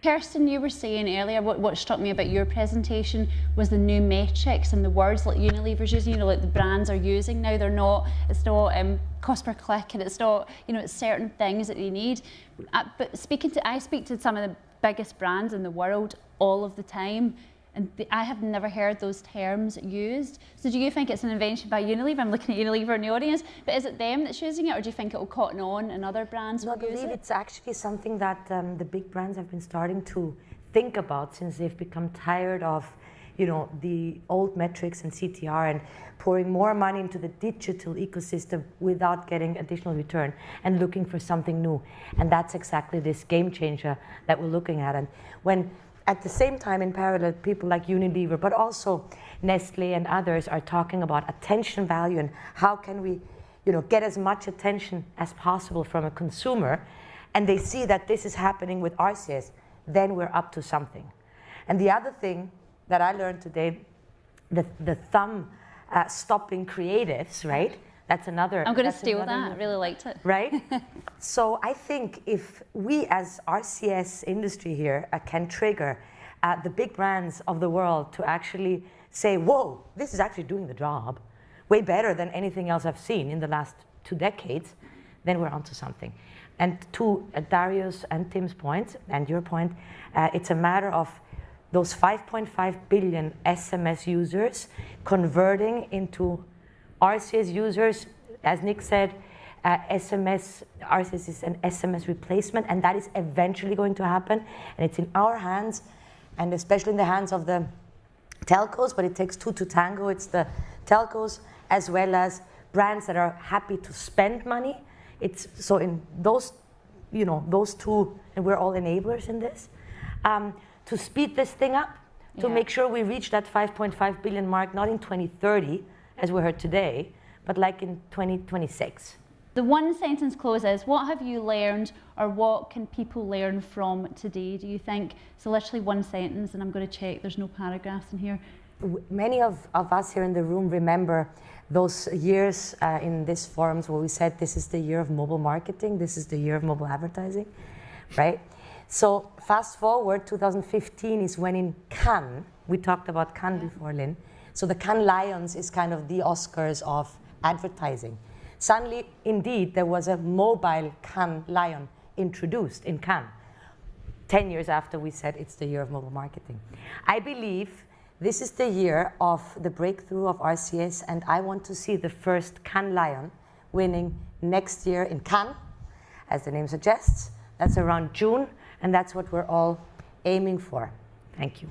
Kerstin, you were saying earlier, what struck me about your presentation was the new metrics and the words like Unilever's using, like the brands are using now. It's not cost per click, and it's not, it's certain things that they need. But I speak to some of the biggest brands in the world all of the time, and I have never heard those terms used. So do you think it's an invention by Unilever? I'm looking at Unilever in the audience, but is it them that's using it, or do you think it will cotton on and other brands will use it? I believe it's actually something that the big brands have been starting to think about since they've become tired of, the old metrics and CTR and pouring more money into the digital ecosystem without getting additional return and looking for something new. And that's exactly this game changer that we're looking at. And when at the same time, in parallel, people like Unilever, but also Nestle and others are talking about attention value and how can we, get as much attention as possible from a consumer, and they see that this is happening with RCS, then we're up to something. And the other thing that I learned today, the thumb stopping creatives, right? That's another. I'm going to steal that. I really liked it. Right? So I think if we as RCS industry here can trigger the big brands of the world to actually say, whoa, this is actually doing the job way better than anything else I've seen in the last 2 decades, then we're onto something. And to Dario's and Tim's point, and your point, it's a matter of those 5.5 billion SMS users converting into RCS users. As Nick said, RCS is an SMS replacement, and that is eventually going to happen. And it's in our hands, and especially in the hands of the telcos, but it takes two to tango. It's the telcos as well as brands that are happy to spend money. It's so in those, those two, and we're all enablers in this, to speed this thing up, to make sure we reach that 5.5 billion mark, not in 2030, as we heard today, but like in 2026. The one sentence close is, what have you learned, or what can people learn from today, do you think? So literally one sentence, and I'm going to check, there's no paragraphs in here. Many of us here in the room remember those years in these forums where we said this is the year of mobile marketing, this is the year of mobile advertising, right? So fast forward, 2015 is when in Cannes, we talked about Cannes before, Lynn, so the Cannes Lions is kind of the Oscars of advertising. Suddenly, indeed, there was a mobile Cannes Lion introduced in Cannes, 10 years after we said it's the year of mobile marketing. I believe this is the year of the breakthrough of RCS, and I want to see the first Cannes Lion winning next year in Cannes, as the name suggests. That's around June, and that's what we're all aiming for. Thank you.